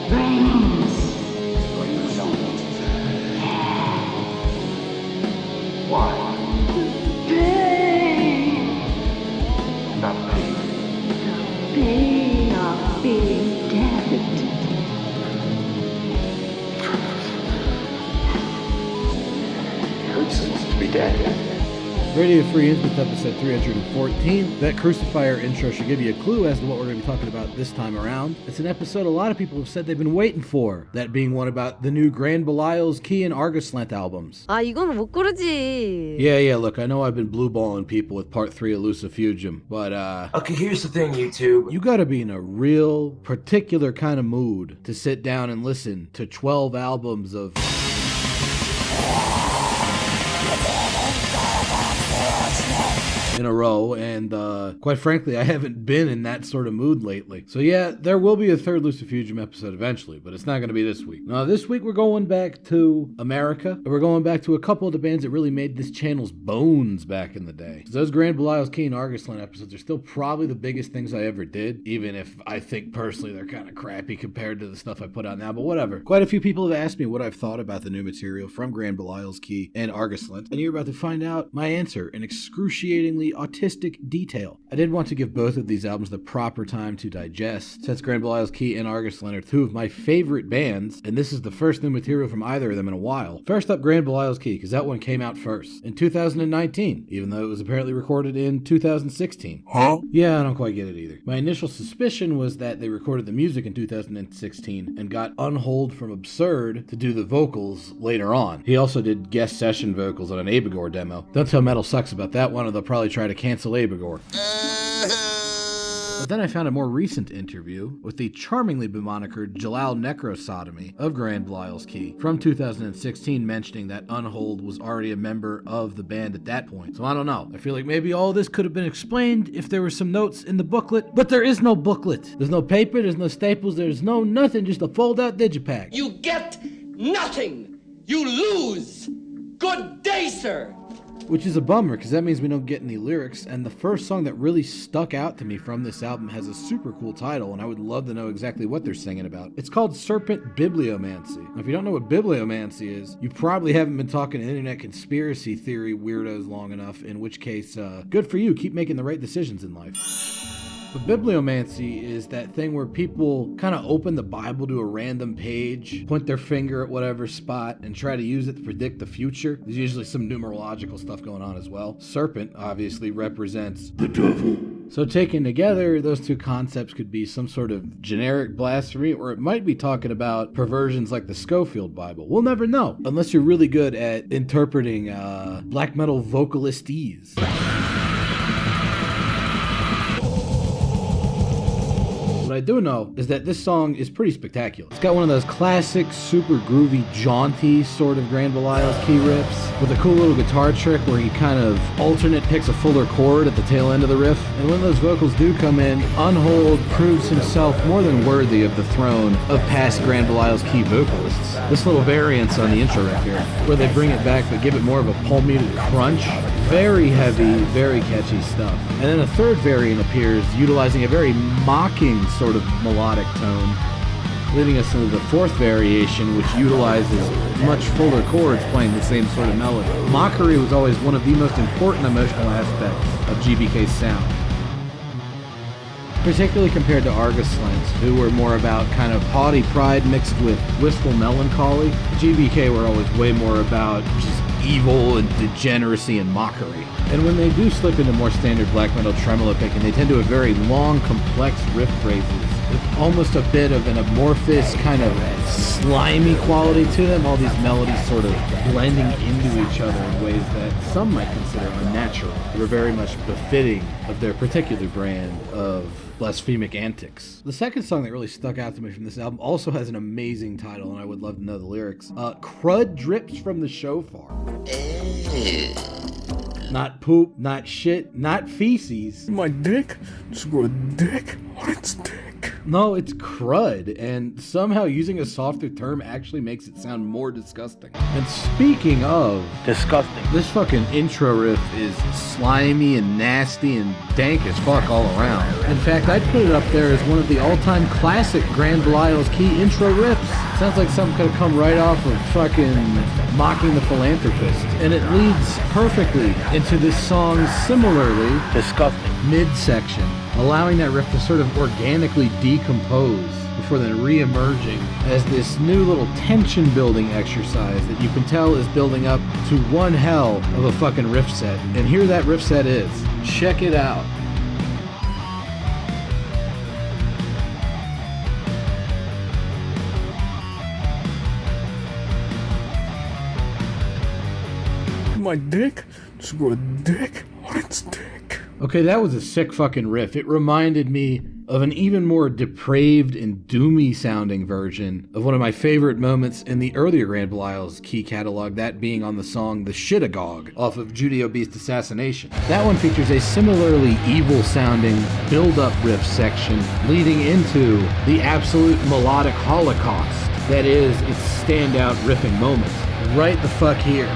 Brains. Why? Pain. Not pain. The pain of being dead. Hurts to be dead. Radio Free Instance episode 314. That Crucifier intro should give you a clue as to what we're going to be talking about this time around. It's an episode a lot of people have said they've been waiting for. That being one about the new Grand Belial's Key and Arghoslent albums. 아 이거는 못 고르지. Yeah, look, I know I've been blueballing people with part 3 of Lucifugium, but Okay, here's the thing, YouTube. you gotta be in a real, particular kind of mood to sit down and listen to 12 albums of in a row, and quite frankly, I haven't been in that sort of mood lately. So yeah, there will be a third Lucifugium episode eventually, but it's not going to be this week. Now, this week we're going back to America, and we're going back to a couple of the bands that really made this channel's bones back in the day. Those Grand Belial's Key and Arghoslent episodes are still probably the biggest things I ever did, even if I think personally they're kind of crappy compared to the stuff I put out now, but whatever. Quite a few people have asked me what I've thought about the new material from Grand Belial's Key and Arghoslent, and you're about to find out my answer in excruciatingly autistic detail. I did want to give both of these albums the proper time to digest, since Grand Belial's Key and Arghoslent are two of my favorite bands, and this is the first new material from either of them in a while. First up, Grand Belial's Key, because that one came out first, in 2019, even though it was apparently recorded in 2016. Huh? Yeah, I don't quite get it either. My initial suspicion was that they recorded the music in 2016 and got Unhold from Absurd to do the vocals later on. He also did guest session vocals on an Abigor demo. Don't tell Metal Sucks about that one, or they'll probably try to cancel Abigor. But then I found a more recent interview with the charmingly bemonikered Jalal Necrosodomy of Grand Belial's Key from 2016, mentioning that Unhold was already a member of the band at that point. So I don't know. I feel like maybe all this could have been explained if there were some notes in the booklet, but there is no booklet. There's no paper, there's no staples, there's no nothing, just a fold-out digipack. You get nothing. You lose. Good day, sir. Which is a bummer, because that means we don't get any lyrics, and the first song that really stuck out to me from this album has a super cool title, and I would love to know exactly what they're singing about. It's called Serpent Bibliomancy. Now, if you don't know what bibliomancy is, you probably haven't been talking to internet conspiracy theory weirdos long enough, in which case, good for you, keep making the right decisions in life. But bibliomancy is that thing where people kind of open the Bible to a random page, point their finger at whatever spot, and try to use it to predict the future. There's usually some numerological stuff going on as well. Serpent obviously represents the devil. So taken together, those two concepts could be some sort of generic blasphemy, or it might be talking about perversions like the Schofield Bible. We'll never know, unless you're really good at interpreting black metal vocalistese. What I do know is that this song is pretty spectacular. It's got one of those classic, super groovy, jaunty sort of Grand Belial's Key riffs with a cool little guitar trick where he kind of alternate picks a fuller chord at the tail end of the riff. And when those vocals do come in, Unhold proves himself more than worthy of the throne of past Grand Belial's Key vocalists. This little variance on the intro right here, where they bring it back but give it more of a palm-muted crunch. Very heavy, very catchy stuff. And then a third variant appears, utilizing a very mocking sort of melodic tone, leading us into the fourth variation, which utilizes much fuller chords playing the same sort of melody. Mockery was always one of the most important emotional aspects of GBK's sound, particularly compared to Arghoslent, who were more about kind of haughty pride mixed with wistful melancholy. GBK were always way more about just evil and degeneracy and mockery. And when they do slip into more standard black metal tremolo picking, they tend to have very long, complex riff phrases with almost a bit of an amorphous, kind of slimy quality to them. All these melodies sort of blending into each other in ways that some might consider unnatural. They were very much befitting of their particular brand of blasphemic antics. The second song that really stuck out to me from this album also has an amazing title, and I would love to know the lyrics. Crud drips from the shofar. Not poop, not shit, not feces. My dick just got a dick on its dick. No, it's crud, and somehow using a softer term actually makes it sound more disgusting. And speaking of Disgusting. this fucking intro riff is slimy and nasty and dank as fuck all around. In fact, I'd put it up there as one of the all-time classic Grand Belial's key intro riffs. Sounds like something could have come right off of fucking Mocking the Philanthropist. And it leads perfectly into this song's similarly Disgusting. midsection, allowing that riff to sort of organically decompose before then re-emerging as this new little tension building exercise that you can tell is building up to one hell of a fucking riff set. And here that riff set is. Check it out. My dick? Screw a dick on its dick. Okay, that was a sick fucking riff. It reminded me of an even more depraved and doomy sounding version of one of my favorite moments in the earlier Grand Belial's key catalog, that being on the song The Shitagogue off of Judy Beast Assassination. That one features a similarly evil sounding build-up riff section leading into the absolute melodic holocaust that is its standout riffing moment. Right the fuck here.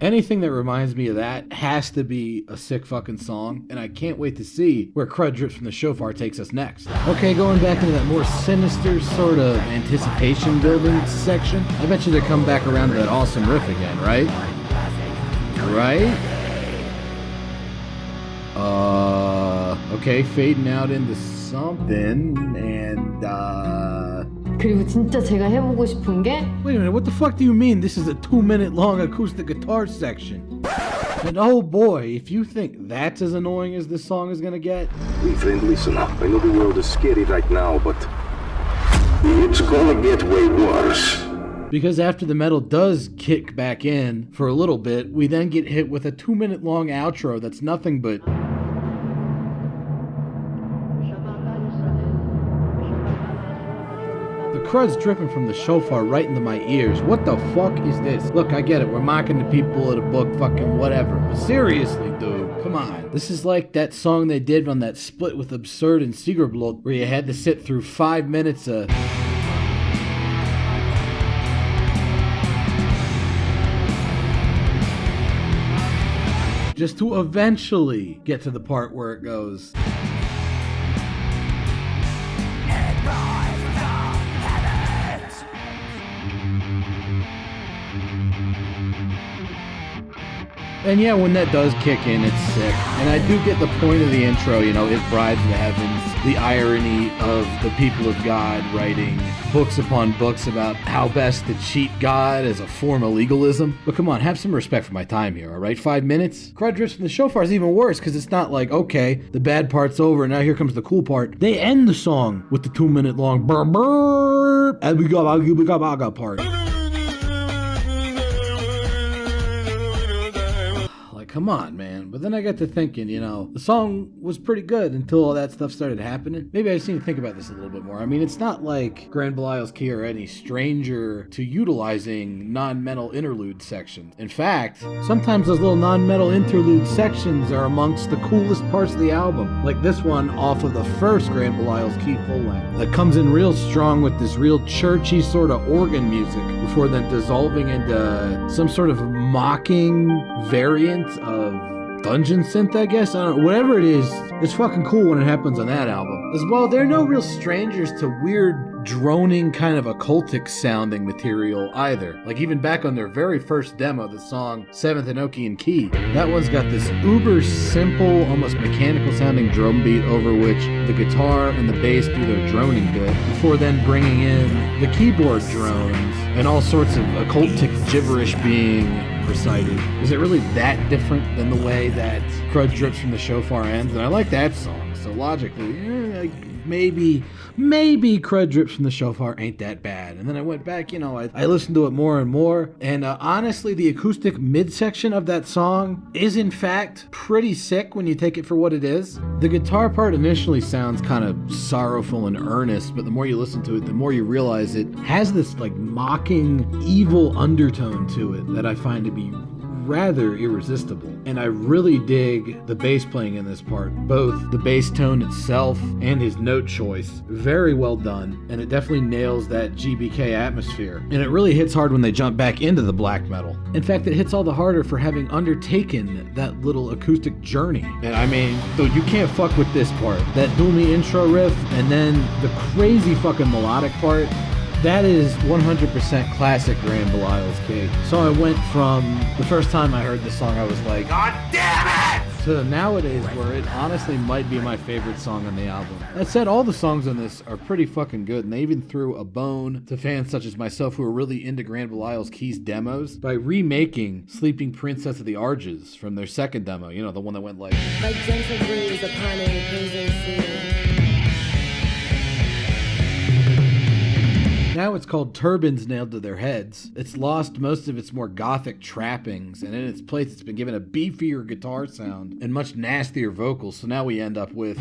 Anything that reminds me of that has to be a sick fucking song, and I can't wait to see where Crud Drips from the Shofar takes us next. Okay, going back into that more sinister sort of anticipation building section, I bet you they come back around to that awesome riff again, right? Right? Okay, fading out into something, and 그리고 진짜 제가 해보고 싶은 게 wait a minute, what the fuck do you mean this is a 2-minute long acoustic guitar section? And oh boy, if you think that's as annoying as this song is gonna get. Hey friend, listen up. I know the world is scary right now, but it's gonna get way worse. Because after the metal does kick back in for a little bit, we then get hit with a 2-minute long outro that's nothing but crud's dripping from the shofar right into my ears. What the fuck is this? Look, I get it. We're mocking the people of the book, fucking whatever. But seriously, dude, come on. This is like that song they did on that split with Absurd and Siegerblot, where you had to sit through 5 minutes of just to eventually get to the part where it goes. And yeah, when that does kick in, it's sick. And I do get the point of the intro, you know, it brides the heavens, the irony of the people of God writing books upon books about how best to cheat God as a form of legalism. But come on, have some respect for my time here, all right? 5 minutes? Crud Drips from the Shofar is even worse, because it's not like, okay, the bad part's over, and now here comes the cool part. They end the song with the 2-minute long burr burr, and we got part. Come on, man. But then I got to thinking, you know, the song was pretty good until all that stuff started happening. Maybe I just need to think about this a little bit more. I mean, it's not like Grand Belial's Key are any stranger to utilizing non-metal interlude sections. In fact, sometimes those little non-metal interlude sections are amongst the coolest parts of the album. Like this one off of the first Grand Belial's Key full length that comes in real strong with this real churchy sort of organ music before then dissolving into some sort of mocking variant of dungeon synth, I guess. I don't know. Whatever it is, it's fucking cool when it happens on that album. As well, they're no real strangers to weird, droning, kind of occultic sounding material either. Like even back on their very first demo, the song 7th Enochian Key, that one's got this uber simple, almost mechanical sounding drum beat over which the guitar and the bass do their droning bit, before then bringing in the keyboard drones and all sorts of occultic gibberish being recited. Is it really that different than the way that Crud Drips from the Shofar ends? And I like that song, so logically, maybe Crud Drips from the Shofar ain't that bad. And then I went back, I listened to it more and more, and honestly, the acoustic midsection of that song is in fact pretty sick when you take it for what it is. The guitar part initially sounds kind of sorrowful and earnest, but the more you listen to it, the more you realize it has this like mocking, evil undertone to it that I find to be rather irresistible. And I really dig the bass playing in this part, both the bass tone itself and his note choice. Very well done, and it definitely nails that GBK atmosphere. And it really hits hard when they jump back into the black metal. In fact, it hits all the harder for having undertaken that little acoustic journey. And I mean, though you can't fuck with this part. That doomy intro riff, and then the crazy fucking melodic part, that is 100% classic Graham Belial's Key. So I went from the first time I heard this song, I was like, God damn it! To nowadays where it honestly might be my favorite song on the album. That said, all the songs on this are pretty fucking good, and they even threw a bone to fans such as myself who are really into Graham Belial's Keys demos by remaking Sleeping Princess of the Arges from their second demo, the one that went like gentle breeze upon an imposing sea. Now it's called Turbans Nailed to Their Heads. It's lost most of its more gothic trappings, and in its place it's been given a beefier guitar sound and much nastier vocals, so now we end up with...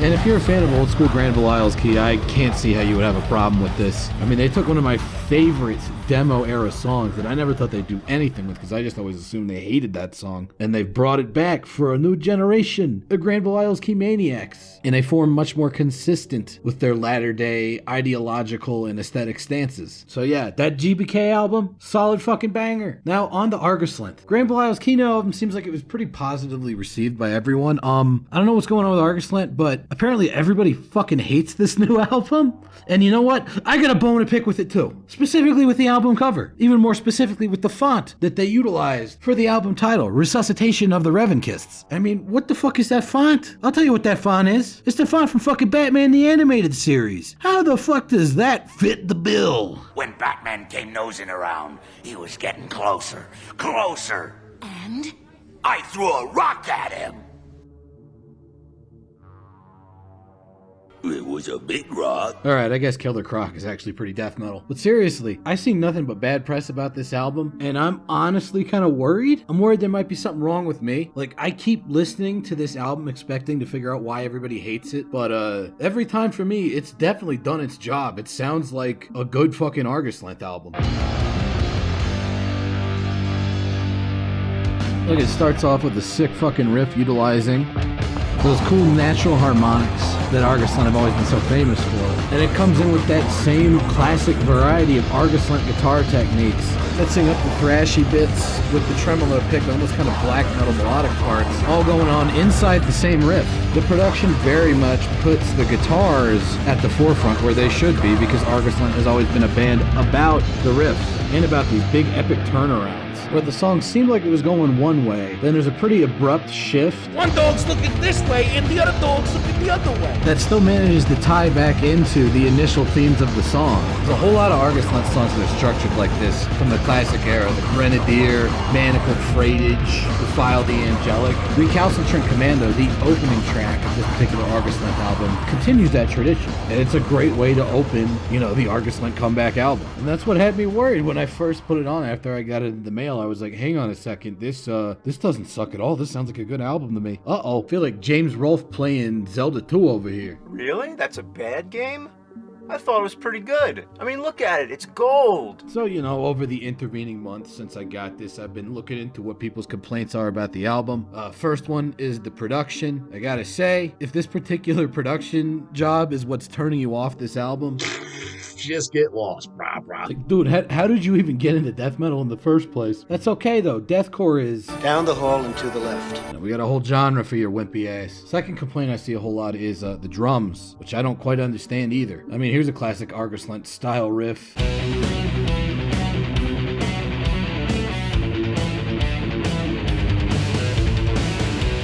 And if you're a fan of old school Graham Belial's Key, I can't see how you would have a problem with this. I mean, they took one of my favorite demo era songs that I never thought they'd do anything with, because I just always assumed they hated that song, and they've brought it back for a new generation, the Graham Belial's Key maniacs, in a form much more consistent with their latter day ideological and aesthetic stances. So yeah, that GBK album, solid fucking banger. Now on to Arghoslent. Graham Belial's Keynote album seems like it was pretty positively received by everyone. I don't know what's going on with Arghoslent, but apparently everybody fucking hates this new album. And you know what? I got a bone to pick with it too. Specifically with the album cover. Even more specifically with the font that they utilized for the album title, Resuscitation of the Revenkists. I mean, what the fuck is that font? I'll tell you what that font is. It's the font from fucking Batman the Animated Series. How the fuck does that fit the bill? When Batman came nosing around, he was getting closer. And? I threw a rock at him. It was a big rock. Alright, I guess Killer Croc is actually pretty death metal. But seriously, I see nothing but bad press about this album, and I'm honestly kind of worried. I'm worried there might be something wrong with me. Like, I keep listening to this album expecting to figure out why everybody hates it, but every time for me, it's definitely done its job. It sounds like a good fucking Arghoslent album. Look, it starts off with a sick fucking riff utilizing those cool natural harmonics that Arghoslent have always been so famous for. And it comes in with that same classic variety of Arghoslent guitar techniques, mixing up the thrashy bits with the tremolo pick, almost kind of black metal melodic parts, all going on inside the same riff. The production very much puts the guitars at the forefront where they should be, because Arghoslent has always been a band about the riffs and about these big epic turnarounds, where the song seemed like it was going one way, then there's a pretty abrupt shift. One dog's looking this way and the other dog's looking the other way. That still manages to tie back into the initial themes of the song. There's a whole lot of Arghoslent songs that are structured like this from the classic era. The Grenadier, Manacled Freightage, Defile the Angelic. Recalcitrant Commando, the opening track of this particular Arghoslent album, continues that tradition. And it's a great way to open, the Arghoslent comeback album. And that's what had me worried when I first put it on after I got it in the mail. I was like, hang on a second, this doesn't suck at all. This sounds like a good album to me. I feel like James Rolfe playing Zelda 2 over here. Really? That's a bad game? I thought it was pretty good. I mean, look at it. It's gold. So, over the intervening months since I got this, I've been looking into what people's complaints are about the album. First one is the production. I gotta say, if this particular production job is what's turning you off this album, just get lost, brah. Like, dude, how did you even get into death metal in the first place? That's okay, though. Deathcore is down the hall and to the left. We got a whole genre for your wimpy ass. Second complaint I see a whole lot is the drums, which I don't quite understand either. I mean, here's a classic Arghoslent style riff.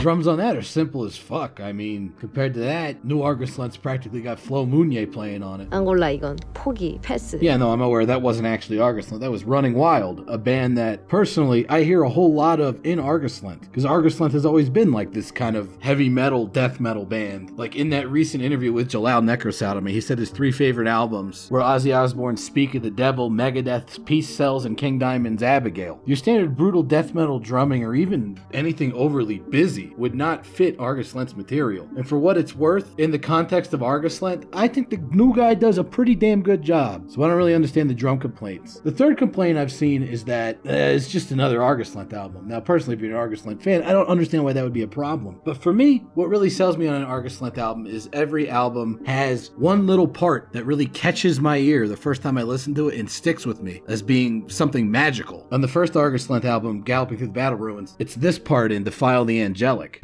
drums on that are simple as fuck. I mean, compared to that, New Arghoslent's practically got Flo Mounier playing on it. 안 골라 이건. 포기, 패스. Yeah, no, I'm aware that wasn't actually Arghoslent. That was Running Wild, a band that, personally, I hear a whole lot of in Arghoslent. Because Arghoslent has always been like this kind of heavy metal, death metal band. Like in that recent interview with Jalal Necrosodomy, he said his 3 favorite albums were Ozzy Osbourne's Speak of the Devil, Megadeth's Peace Cells, and King Diamond's Abigail. Your standard brutal death metal drumming or even anything overly busy would not fit Arghoslent's material. And for what it's worth, in the context of Arghoslent, I think the new guy does a pretty damn good job. So I don't really understand the drum complaints. The third complaint I've seen is that it's just another Arghoslent album. Now, personally, if you're an Arghoslent fan, I don't understand why that would be a problem. But for me, what really sells me on an Arghoslent album is every album has one little part that really catches my ear the first time I listen to it and sticks with me as being something magical. On the first Arghoslent album, Galloping Through the Battle Ruins, it's this part in Defile the Angelic.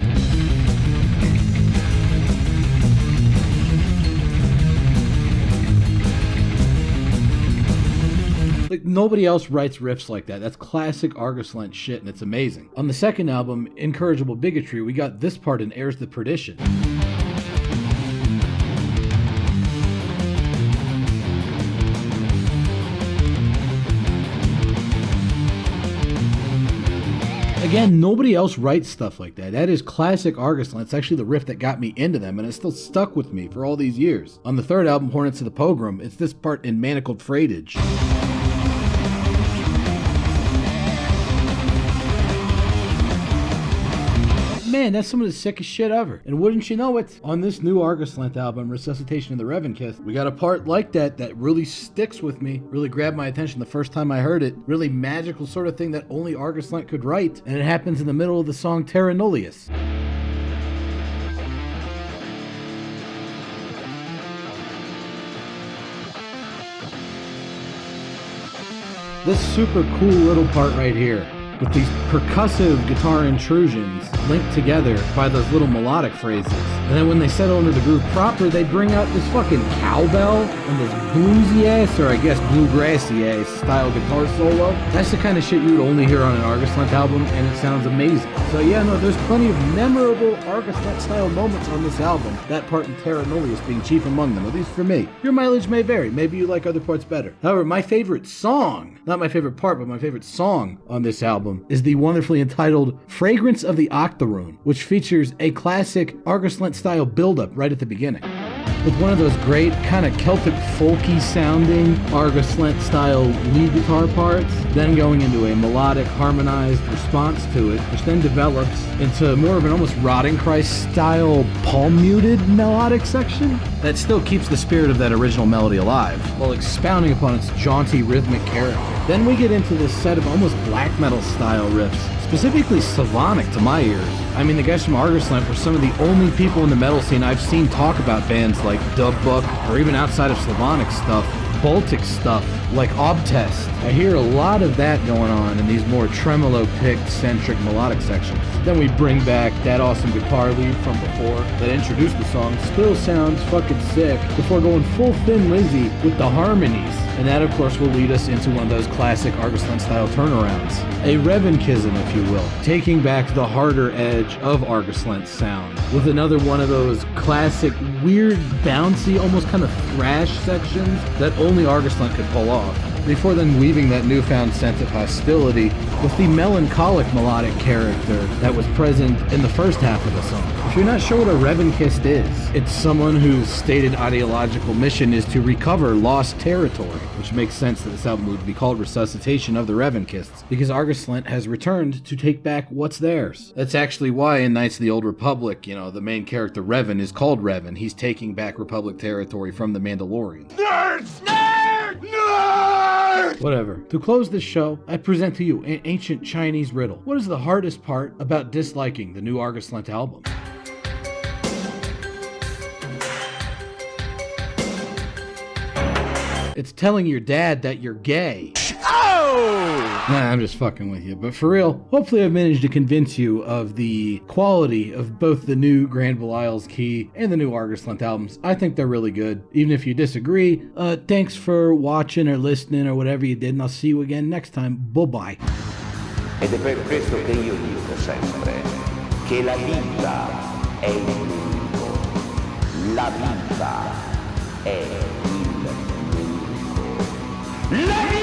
Like, nobody else writes riffs like that. That's classic Arghoslent shit, and it's amazing. On the second album, Incorrigible Bigotry, we got this part in Heirs to Perdition. Again, nobody else writes stuff like that. That is classic Arghoslent. It's actually the riff that got me into them, and it's still stuck with me for all these years. On the third album, Hornets of the Pogrom, it's this part in Manacled Freightage. Man, that's some of the sickest shit ever. And wouldn't you know it, on this new Arghoslent album, Resuscitation of the Revankiss, we got a part like that that really sticks with me, really grabbed my attention the first time I heard it. Really magical sort of thing that only Arghoslent could write. And it happens in the middle of the song Terra Nullius. This super cool little part right here, with these percussive guitar intrusions linked together by those little melodic phrases. And then when they settle into the groove proper, they bring out this fucking cowbell and this bluesy ass, or I guess bluegrassy ass style guitar solo. That's the kind of shit you would only hear on an Arghoslent album, and it sounds amazing. So yeah, no, there's plenty of memorable Arghoslent style moments on this album. That part in Terra Nullius being chief among them, at least for me. Your mileage may vary. Maybe you like other parts better. However, my favorite song, not my favorite part, but my favorite song on this album is the wonderfully entitled Fragrance of the Octoroon, which features a classic Arghoslent style build-up right at the beginning, with one of those great kind of Celtic folky sounding Arghoslent style lead guitar parts, then going into a melodic harmonized response to it, which then develops into more of an almost Rotting Christ style palm muted melodic section that still keeps the spirit of that original melody alive while expounding upon its jaunty rhythmic character. Then we get into this set of almost black metal style riffs, specifically Slavonic to my ears. I mean, the guys from Arghoslent were some of the only people in the metal scene I've seen talk about bands like Dubbook, or even outside of Slavonic stuff, Baltic stuff, like Obtest. I hear a lot of that going on in these more tremolo-picked, centric melodic sections. Then we bring back that awesome guitar lead from before that introduced the song, still sounds fucking sick, before going full Thin Lizzy with the harmonies. And that, of course, will lead us into one of those classic Arghoslent-style turnarounds. A Revankism, if you will, taking back the harder edge of Arghoslent's sound, with another one of those classic, weird, bouncy, almost kind of thrash sections that only Arghoslent could pull off, before then weaving that newfound sense of hostility with the melancholic melodic character that was present in the first half of the song. If you're not sure what a Revankist is, it's someone whose stated ideological mission is to recover lost territory, which makes sense that this album would be called Resuscitation of the Revankists, because Arghoslent has returned to take back what's theirs. That's actually why in Knights of the Old Republic, the main character Revan is called Revan. He's taking back Republic territory from the Mandalorian. Nerds! Nerd! Nerd! Whatever. To close this show, I present to you an ancient Chinese riddle. What is the hardest part about disliking the new Arghoslent album? It's telling your dad that you're gay. Oh! Nah, I'm just fucking with you. But for real, hopefully I've managed to convince you of the quality of both the new Grand Belial's Key and the new Arghoslent albums. I think they're really good. Even if you disagree, thanks for watching or listening or whatever you did, and I'll see you again next time. Bye-bye. Ed è per questo che io dico sempre che la vita è il nemico. La vita è il nemico. La vita!